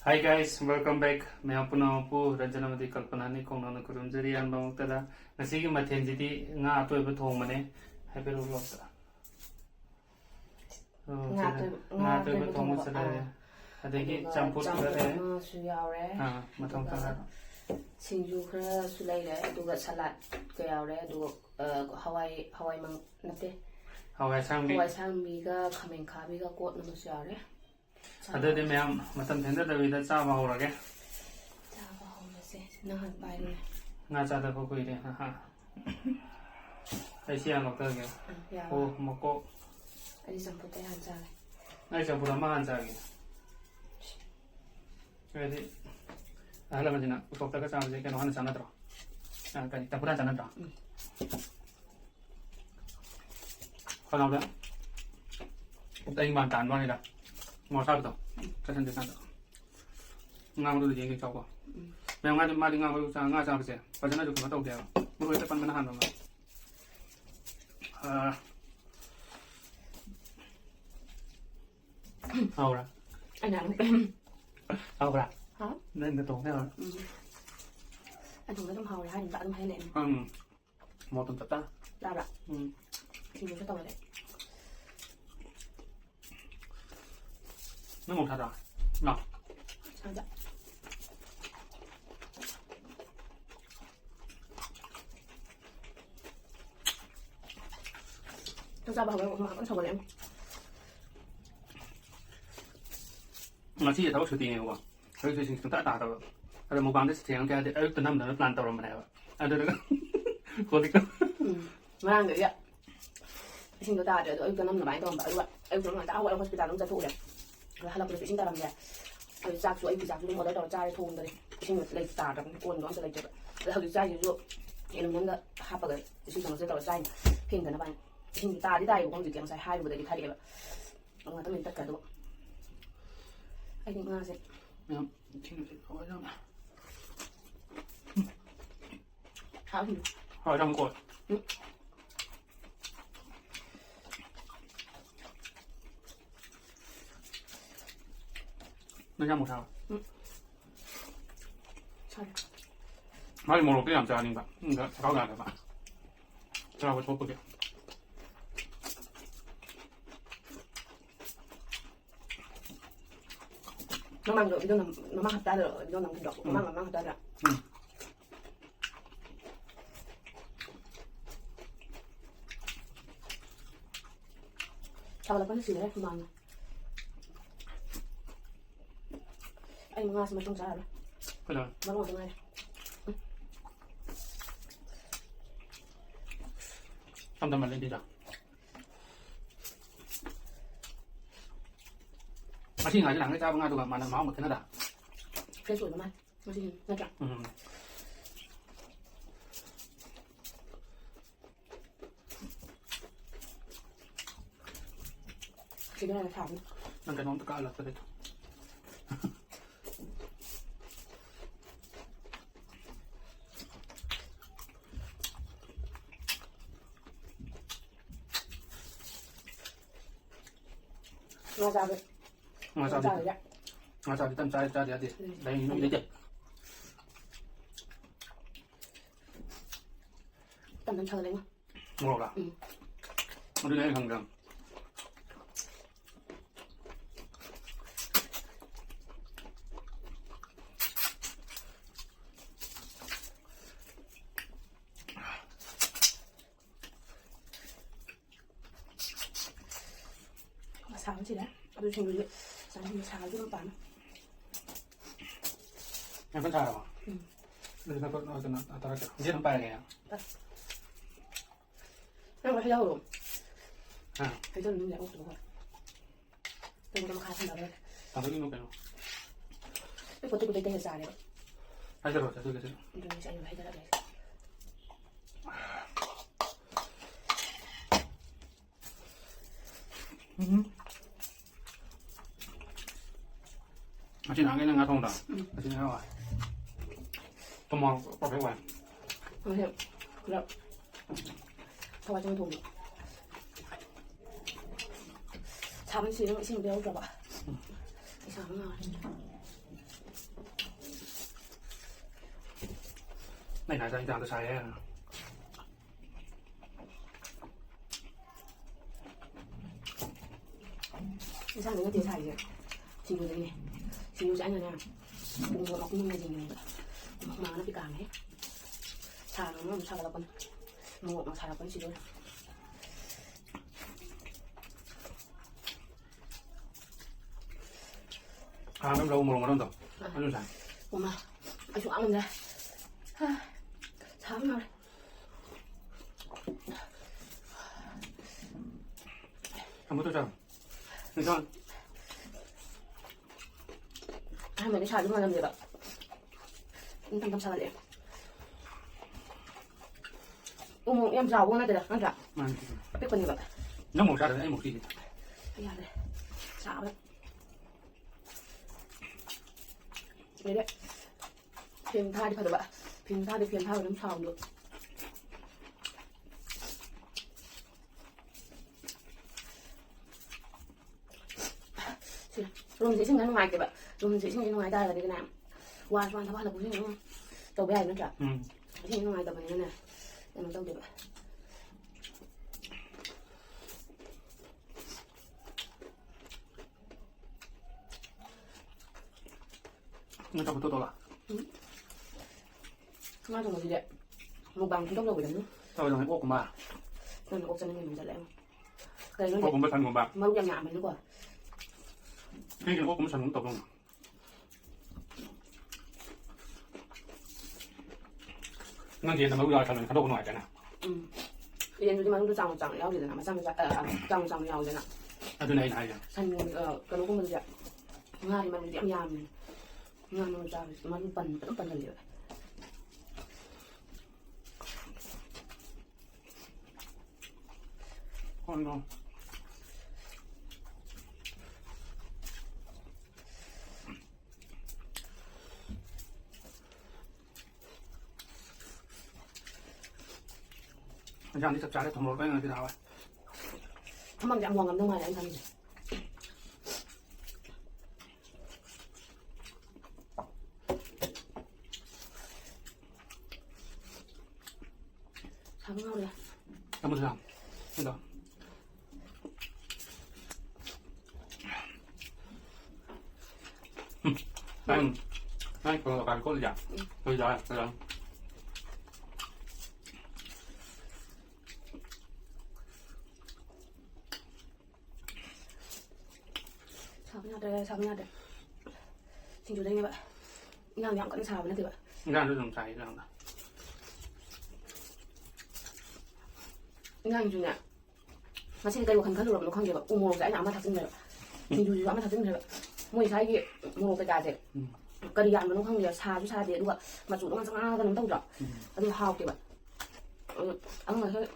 Hi guys, welcome back. मैं अपना आपू रंजनामती कल्पना ने कोना खुरुमजरी अनबामुक्तदा ngasiगी mathenzidi nga atoiba thongmane haipero lokta nga atoiba thongmasale adegi champut kare su yaure mathong tara singju khara su laire aduga salad ka yaure aduga hawai mang nate hawai sangbi ga khamen khabi ga kot na su yaure adade ma'am मतलब थेंदा दबीदा चाबा होरगे चाबा होरसे नहन बाइले nga chada ko kuire ha ai sia nok ta ge o moko ai samput te han chale ai samput ma han chage ai ala manjina utok ta ka cham je ke no han chana tro ka ni ta pura chana tro ko na da dai man tan ba ni da mo sa to ka san de san nga mo do je ke chao ko मैं वहाँ जब मारी गाँव चांगा चांग से पजना जो कमाता उठेगा वो वैसे पन बना हाथ मेंเอาละอันนั้นเป็นเอาละฮะนั่นจะตรงแน่นอนอันนี้ไม่ต้องเผาเลยฮะถึงปะต้องให้แน่หมดตุนตัดตาได้ละถึงจะต้องอะไรไม่หมดทัดหรอเนาะใช่จ้ะต้องจับเอาไว้ผมต้องชมเลยมาที่เขาชุดตีเนี่ยว่ะเขาชุดสิ่งต่างๆตัวแต่หมู่บ้านที่เสียงแกเอ้ยตัวน้ำเดือดร้อนตัวเราไม่ได้ว่ะเดี๋ยวคนที่ก็มาเดี๋ยวสิ่งต่างๆเดี๋ยวตัวน้ำหนักไม่ต้องแบบด้วยไอ้ตัวน้ำตาหัวเรา hospital ต้องจะถูกเลยแล้วเราไปสิ่งต่างๆเนี่ยจากสวยจากสวยหมดแล้วเราจ่ายทุนเลยสิ่งเลยตาเราคนร้อนจะเลยเจ็บแล้วเราจ่ายเยอะๆเอ็นมันก็หักไปเลยสิ่งต่างๆเราจ่ายเพียงแต่ละวันสิ่งตาที่ได้อยู่คงจะเกี่ยงใส่ให้บุตรที่ใครเดียวเราต้องมีตะกั่วด้วยไอ้นี่มาสิเนี่ยทิ้งเลยเอาไว้แล้วนะเอาหิวเอาไว้ทำก่อนไม่ใช่หมูทาใช่ไม่หมูหลอกที่ยามจานี่ปะเขาด่ากันปะจะเอาไปชกปุ๊บเดียวน้ำมันก็ต้องน้ำมันขัดได้เลยต้องน้ำดอกน้ำมันขัดได้ละชาวเราก็จะซื้อได้ประมาณไอ้มึงงาสมัยต้องจ่ายเลยก็เลยมาลงตรงไหนทำมันเล่นดีจังมาที่ไหนที่หลังได้เจ้าบ้างงานตัวมันน้ำหมดแค่นั้นด่าเคยสวยประมาณมาที่น่าจะคือได้ถามนั่นก็น้องตะการหลับไปเลยมาจากเลย มาจากที่ตั้งใจจ่าเดี๋ยวดิได้ยินไม่ได้เจ็บตั้งนั้นเธอเลยมั้งหมดละมันได้ทางกันสาวสินะดูชิงดูดิสาวที่ชาที่ต้องปั่นยังเป็นชาหรอเลยแล้วก็เอาจนอัตราการที่ทำไปไงอ่ะนั่งไปให้เราหรอให้เจ้าหนุ่มใหญ่อุ้มตัวเป็นกรรมการทำอะไรทำให้ลูกเป็นไม่ควรจะกูได้เตะสายเลยให้จะรอจะซื้อกันสิดูใช่ไหมให้จะได้อาชีพนั้นก็ยังงาทองด่าอาชีพนี้ว่าต้องมองปรับให้ไหวไม่ใช่แล้วทำไมจะไม่ถูกชาเป็นสีน้ำสีเดียวกับอ่ะไอ้ชาไม่เอา này là dành cho xài sang đến cái xài gì xin vô đây này xin vô sẽ như nào cùng một nó cũng như gì này mà nó bị càng hết xài nó xài là con một nó xài là con xin vô nó lâu một lần rồi nó luôn xài 엄마, 아, 좀 아는데. 참나. không có tôi sao người con 할머니 잘 좀 하면 돼봐. 인탐탐 사갈래. 어머, em giàu quá đây là ăn cả. Biết con gì vậy? nó một sao được ấy một gì Bây giờ đây, xạo đấy. Đấy đấy. Phiền tha đi phải được bạn. Phiền tha thì nó xào được. Rồi dễ sinh ra ngoài kìa bạn. Rồi dễ sinh ra ngoài ta là cái nào? Qua thằng ba là cũng đúng không? Tàu bé nó trả. Sinh ra ngoài tàu này nè. Để nó tàu được bạn. nó cho tôi là Nga trong gì đấy? Một bằng cũng đâu rồi đấy. tôi là cái của bà Nên nó cho nên mình giật lại không? Cái nó cũng phải thành của bà mà lúc nhà mình nữa quả. cái cũng thành cũng tập luôn ngang gì là mới giờ thành đâu có nói cái nào Yên nhưng mà lúc chẳng léo gì nào mà chẳng léo gì nào. cái này này Thành cái lúc cũng mình vậy. Nga thì mình điểm nhà mình. Nga nó ra mà nó bẩn là liệu. con ngon anh Giang đi chặt trái để thòng một cái nào vậy Không bằng dạng hoàng ngầm đâu ngoài là anh thành gì? Thắng ngon rồi. cảm ơn Giang được đây còn cái có gì ạ bây giờ Sao nha đây. Xin chú đây như vậy. Nhang nhang cận xào với nó thì vậy. ra nó dùng xài rằng Nhang chú nè. Mà xin cây của khăn rồi nó không gì vậy. Mua cái nào mà thật xinh rồi. Xin chú mà thật xinh rồi. Mua cái gì mua cái gì. Cái đi ăn nó không gì xa chú xa thì đúng không? Mà chủ nó ăn sang cái nó tông rồi. Nó hao thì vậy. Ăn mà hơi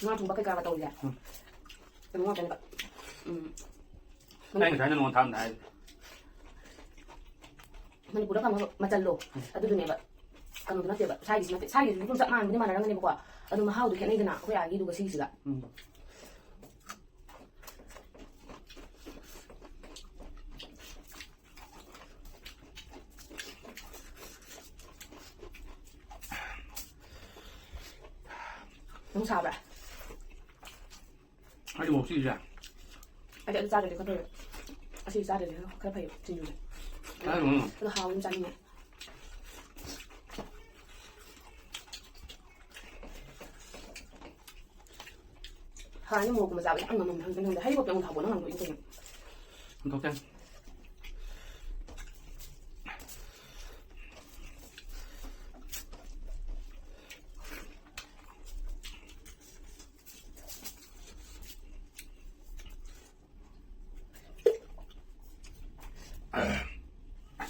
nó chúng bắt cái cà vào tàu vậy. Đúng không cái này vậy. đây người thấy nó ngon thơm này mình cũng đã cầm mà chân lồ ở đây này vậy cầm nó tiệt vậy sai gì cũng giận mà nhưng mà nó nghe một quả ở đây mà hao được cái này thế nào có ai đi được cái gì cả không sao vậy hay một gì vậy anh đã ra được có thể anh ra được cái phải xin được nó hao lên chân nhỉ hai cái mùa mà dạo ăn mà mình thấy một cái thảo của nó làm cái gì không tốt chăng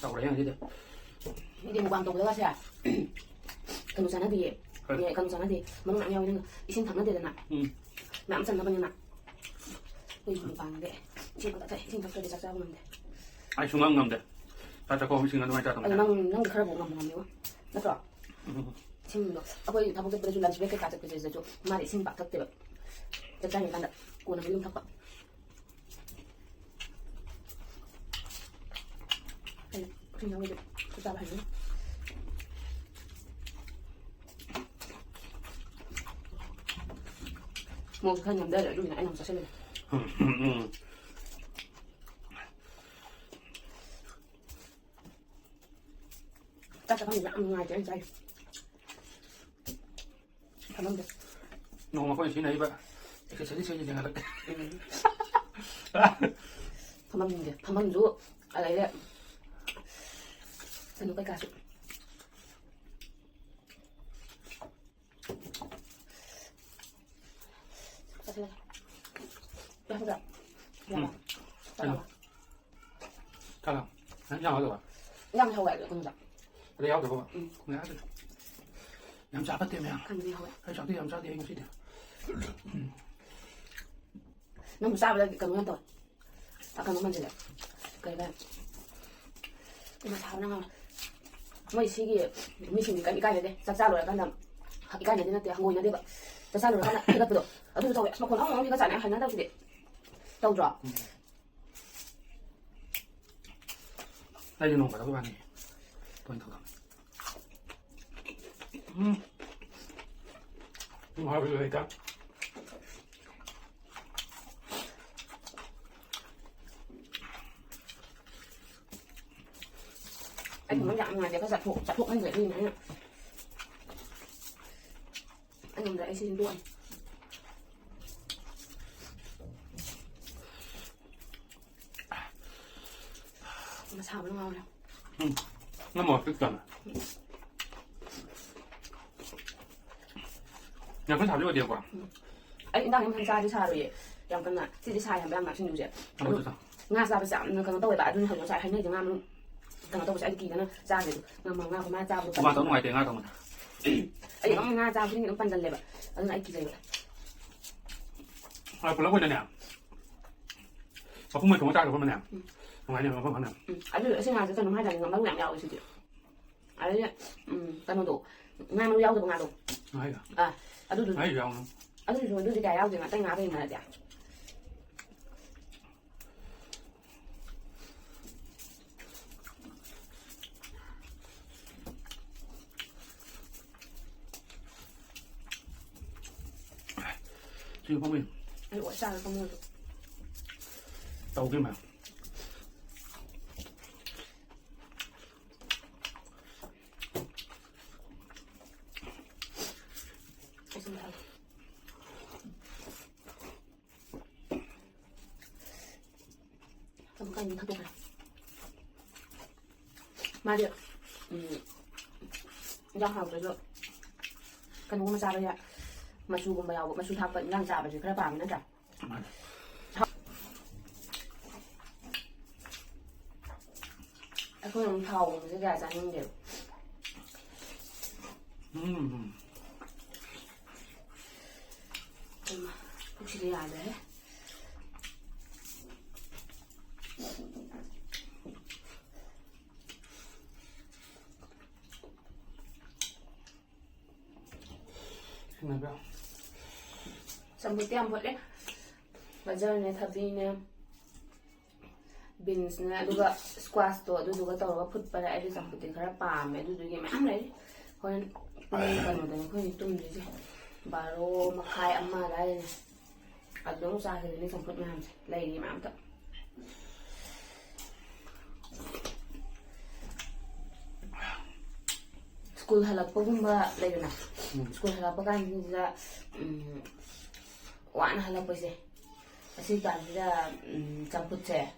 tàu đấy là gì đấy đi một bằng tàu đó sao cần sana thì cần sana thì mà nó nặng nhau nhưng xin thẳng nó thì là nặng nặng chân nó bao nhiêu nặng ui một bằng đấy xin có thể xin có thể để sao mình ai xuống ngầm đấy ta cho cô xin ngầm mai ta tầm năng được khơi bộ ngầm nhiều nó rõ xin được aku thabo cái baju lunch break cái cái cái cái mà để xin bạc thật tuyệt chắc chắn người ta được cô nó lương thấp vậy đây xin nhau đi chúng ta phải mua cái nhầm đây là lúc này anh làm sao xem chắc chắn mình ăn ngoài cho anh trai cảm ơn nó mà có những này vậy cái sẽ chơi như thế nào đấy cảm ơn mình cảm ơn chú ở đây đấy nó cái cà chua Dạ, dạ. Sao nào? Hắn nhau rồi à? Răng hầu được không dạ? Đây áo được không ạ? Không ngã được. Làm sao bắt tiền mẹ? Ăn gì hầu ạ? Hay sao thì làm sao thì anh xin được. Nó một sao đây cầm ngon rồi. Cầm nó mình gì đấy? Cái này. Cái mà tháo năng không? Mấy xí kia, mấy xí cái này đấy. Sao rồi con làm? Cái này nó thì ngồi nó đi vậy. Sao rồi con lại cái đó. Ở đây rồi, mà còn ông đi cái giải này hành nó đâu thì đâu rồi? Đây là nồng phải các bạn này. Tôi thử. Ngon rồi các. Anh muốn dặn ngoài để có giặt phụ anh để đi này. Anh làm đấy xin luôn. Mà sao nó ngon đâu? Nó mọt cái cần. nhà 분 잡으려고 돼요, 봐. Anh đang em tham gia đi xa rồi, em cần là đi xa em đang làm sinh nhật. Nga ra bây giờ nó cần tôi bạn hơn sai hay nơi tiếng Anh cần tôi sẽ kỳ nó ra để mà Nga của ma ra được. Mà tôi ngoài tiếng Nga thôi mà. Ấy nó Nga ra cái nó pan dần lên vậy. Anh ấy kỳ rồi. 별로 보이냐? 풍물 동을 짜고 보면 돼. 아니야, 그거 하나. 아주 생활에서 저는 하자는 건 말고 양nhau 있으죠. 아니, 까노도 Nga nó giao từ Nga đâu. À, đúng rồi. Ai giao. Đúng rồi, đưa cái giao gì mà tay Nga đây mà đẹp. 지금 보면 Ủa sao lại không mua được? tàu cái mà. Không có nhìn thằng này. Mà được. Rau hào rồi. Cần mua mà sao đây ạ? Mà su cùng bèo, mà su thao cận rang giả và chỉ cái bảng nữa cả. Anh không dùng thầu cái gà rán nhưng đều. 혹시 이해 안 해? 생각해봐. Xong rồi tiêm vậy đấy. Và giờ này thật vì nè beans nè, duga squash to, duga tàu và put para ấy xong rồi khá là mẹ duga cái mẹ ăn đấy. Thôi cần một cái khơi tung gì chứ. Baru makai amma đây. Ở đúng ra thì lấy xong put ngang lấy đi mà ăn tập. School halapagumba lấy được nào. School halapagan ra waan halapase. Asi kan ra campur che.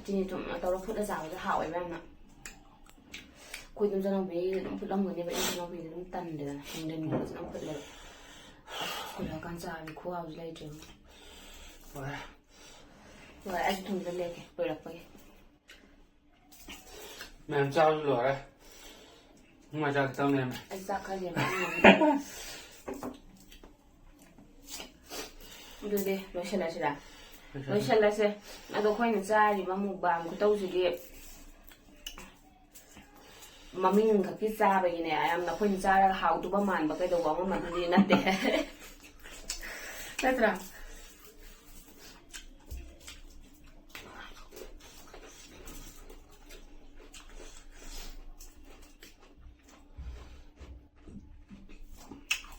Tini tum tao put ra sao ra hảo ấy em ạ. Cuối tuần nó về nó put lòng người này vậy nó về nó tần được hình nên nó put lại. Cô là con trai thì cô học lấy trường. Rồi anh thùng ra lên kìa, rồi đập vào kìa. Mẹ làm sao rồi đây? Ngoài ra thì tao nghe mày. Anh ra khai liền anh ngồi. Đưa đi, nói xem lại. Nói xem lại xem. Nó đâu khoai ra thì mà một bà một tâu gì kìa. Mà mình cả cái ra vậy nè, em là khoai ra hào tụ ba màn và cái đầu bóng mà đi nát để. That's right.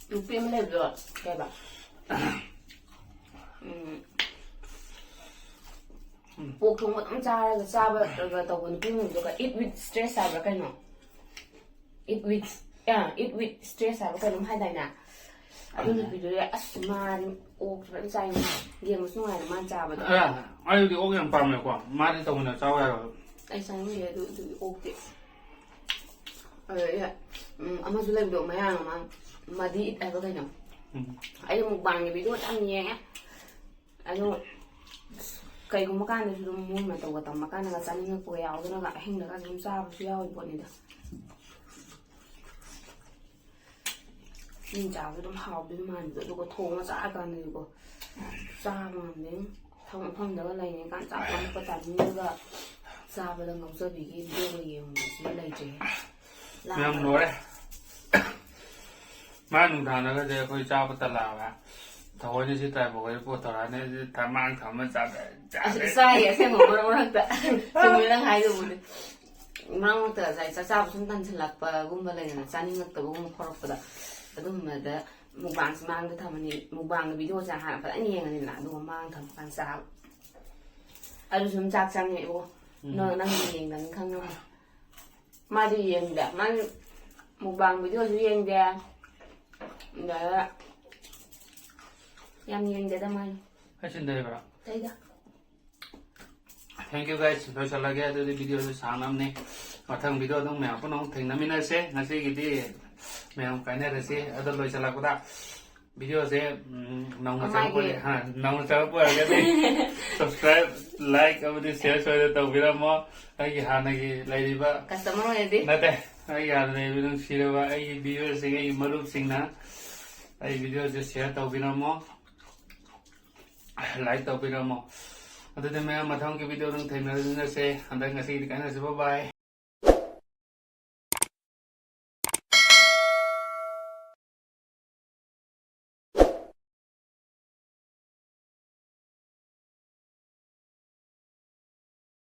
Lupin mới lên được, cái bà. ꯄꯣꯛ ꯊꯣꯡꯕ ꯑꯗꯨꯝ ꯆꯥꯔꯒ ꯆꯥꯕ ꯇꯧꯕ ꯅꯨꯄꯤ ꯑꯗꯨꯒ eat with stress ꯍꯥꯏꯕ꯭ꯔꯥ ꯀꯩꯅꯣ eat with stress ꯍꯥꯏꯕ꯭ꯔꯥ ꯀꯩꯅꯣꯝ ꯍꯥꯏꯗꯥꯏꯅꯦ ꯑꯗꯨ ꯅꯨꯄꯤꯗꯨꯗꯤ ꯑꯁ ꯃꯥꯗꯤ ꯑꯣꯛꯁꯨ ꯐꯖꯅ ꯆꯥꯏ ꯌꯦꯡꯕꯁꯨ ꯅꯨꯡꯉꯥꯏꯅ ꯃꯥꯅ ꯆꯥꯕꯗꯣ ꯑꯩꯗꯤ ꯑꯣꯛ ꯌꯥꯝ ꯄꯥꯝꯃꯦꯀꯣ ꯃꯥꯗꯤ ꯇꯧꯕꯅ ꯆꯥꯎ ꯌꯥꯔꯣꯏ ꯑꯩ ꯆꯥꯅꯤꯡꯗꯦ ꯑꯗꯨꯒꯤ ꯑꯣꯛꯇꯤ ꯑꯗꯨꯗꯒꯤ ꯑꯃꯁꯨ ꯂꯩꯕꯗꯣ ꯃꯌꯥꯡ ꯑꯃ ꯃꯗꯤ ꯏꯠ ꯍꯥꯏꯕ ꯀꯩꯅꯣ ꯑꯩꯗꯤ ꯃꯨꯛꯕꯥꯡꯒꯤ ꯚꯤꯗꯤꯑꯣ ꯌꯥꯝ ꯌꯦꯡꯉꯦ ꯑꯗꯨ ꯀꯩꯒꯨꯝꯕ ꯀꯥꯟꯗꯁꯨ ꯑꯗꯨꯝ ꯃꯣꯏ ꯃꯇꯧꯒ ꯇꯝꯕ ꯀꯥꯟꯗꯒ ꯆꯥꯅꯤꯡꯉꯛꯄꯒ ꯌꯥꯎꯗꯅꯒ ꯑꯍꯤꯡꯗꯒ ꯑꯗꯨꯝ ꯆꯥꯕꯁꯨ ꯌꯥꯎꯏ ꯄꯣꯠꯅꯤꯗ ꯃꯤ ꯆꯥꯕꯁꯨ ꯑꯗꯨꯝ ꯍꯥꯎꯗꯣꯏ ꯃꯥꯟꯕꯗꯣ ꯑꯗꯨꯒ ꯊꯣꯡꯉ ꯆꯥꯔꯀꯥꯟꯗꯗꯤꯀꯣ ꯆꯥꯕ ꯉꯝꯗꯦ ꯊꯕꯛ ꯃꯐꯝꯗꯒ ꯂꯩꯔꯤꯀꯥꯟ ꯆꯥꯛ ꯂꯥꯝꯃꯛꯄ ꯇꯥꯏꯃꯤꯡꯗꯒ ꯆꯥꯕꯗ ꯉꯥꯎꯖꯕꯤꯒꯤ ꯚꯤꯗꯤꯑꯣꯒ ꯌꯦꯡꯕꯁꯤ ꯂꯩꯇ꯭ꯔꯦ ꯌꯥꯝ ꯂꯣꯏꯔꯦ ꯃꯥ ꯅꯨꯡꯗꯥꯡꯗꯒꯗꯤ ꯑꯩꯈꯣꯏ ꯆꯥꯕ ꯇꯜꯂꯛꯑꯕ ꯊꯑꯣꯏꯅ ꯁꯤ ꯇꯥꯏꯕꯈꯣꯏ ꯄꯣꯠ ꯇꯧꯔꯛꯑꯅꯤ ꯊꯃꯥꯡ ꯊꯝꯃ ꯆꯥꯏꯌꯦ ꯑꯁꯦꯡꯕ ꯃꯔꯛ ꯃꯔꯛꯇ ꯆꯨꯝꯃꯦ ꯅꯪ ꯍꯥꯏꯗꯨꯕꯨꯗꯤ ꯃꯔꯛ ꯃꯔꯛꯇ ꯉꯁꯥꯏ ꯆꯥꯛ ꯆꯥꯕ ꯁꯨꯝ ꯇꯟꯁꯤꯜꯂꯛꯄꯒꯨꯝꯕ ꯂꯩꯗꯅ ꯆꯥꯅꯤꯡꯉꯛꯇꯕꯒꯨꯝꯕ ꯐꯥꯎꯔꯛꯄꯗ ꯑꯗꯨꯝꯕꯗ ꯃꯨꯛꯕꯥꯡꯁꯤ ꯃꯥꯡꯗ ꯊꯝꯃꯅꯤ ꯃꯨꯛꯕꯥꯡꯒꯤ ꯚꯤꯗꯤꯑꯣꯁꯦ ꯍꯥꯟꯅ ꯐꯖꯅ ꯌꯦꯡꯉꯅꯤꯅ ꯑꯗꯨꯒ ꯃꯥꯡꯗ ꯊꯝꯃꯀꯥꯟꯗ ꯆꯥꯕ ꯑꯗꯨ ꯁꯨꯝ ꯆꯥꯛ ꯆꯪꯉꯦꯕꯣ ꯅꯪꯗꯤ ꯌꯦꯡꯗꯅꯤ ꯈꯪꯉꯝꯃꯣ ꯃꯥꯗꯤ ꯌꯦꯡꯗꯦ ꯃꯥꯗꯤ ꯃꯨꯛꯕꯥꯡ ꯚꯤꯗꯤꯑꯣꯁꯨ ꯌꯦꯡꯗꯦ ꯑꯗ ꯌꯥꯝ ꯌꯦꯡꯗꯦꯗ ꯃꯥꯗꯤ ꯍꯩꯁꯤꯟꯗꯩꯕ꯭ꯔꯥ ꯇꯩꯗ ꯊꯦꯡꯛ ꯌꯨ ꯒꯥꯏꯁ ꯂꯣꯏꯁꯤꯜꯂꯒꯦ ꯑꯗꯨꯗꯤ ꯚꯤꯗꯤꯑꯣꯁꯨ ꯁꯥꯡꯅꯕꯅꯤ ꯃꯊꯪ ꯚꯤꯗꯤꯑꯣ ꯑꯗꯨꯝ ꯃꯌꯥꯝ ꯄꯨꯟꯅ ꯑꯃꯨꯛ ꯊꯦꯡꯅꯃꯤꯟꯅꯁꯦ ꯉꯁꯤꯒꯤꯗꯤ ꯃꯌꯥꯝ ꯀꯥꯏꯅꯔꯁꯤ ꯑꯗꯣ ꯂꯣꯏꯁꯤꯜꯂꯛꯄꯗ ꯚꯤꯗꯤꯑꯣꯁꯦ ꯅꯧꯅ ꯆꯪꯉꯛꯄ ꯑꯣꯏꯔꯒꯗꯤ ꯁꯕꯁꯀ꯭ꯔꯥꯏꯕ ꯂꯥꯏꯛ ꯑꯃꯗꯤ ꯁꯤꯌꯔ ꯁꯣꯏꯗꯅ ꯇꯧꯕꯤꯔꯝꯃꯣ ꯑꯩꯒꯤ ꯍꯥꯟꯅꯒꯤ ꯂꯩꯔꯤꯕ ꯀꯁꯇꯃꯔ ꯑꯣꯏꯔꯗꯤ ꯅꯠꯇꯦ ꯑꯩꯒꯤ ꯍꯥꯟꯅ ꯂꯩꯔꯤꯕ ꯅꯨꯡꯁꯤꯔꯕ ꯑꯩꯒꯤ ꯚꯤꯌꯨꯋꯔꯁꯤꯡ ꯑꯩꯒꯤ ꯃꯔꯨꯞꯁꯤꯡꯅ ꯑꯩ ꯚꯤꯗꯤꯑꯣꯁꯦ ꯁꯤꯌꯔ ꯇꯧꯕꯤꯔꯝꯃꯣ ꯂꯥꯏꯛ ꯇꯧꯕꯤꯔꯝꯃꯣ ꯑꯗꯨꯗꯤ ꯃꯌꯥꯝ ꯃꯊꯪꯒꯤ ꯚꯤꯗꯤꯑꯣ ꯑꯗꯨꯝ ꯊꯦꯡꯅꯔꯁꯦ ꯍꯟꯗꯛ ꯉꯁꯤꯒꯤꯗꯤ ꯀꯥꯏꯅꯔꯁꯤ ꯕꯥꯏ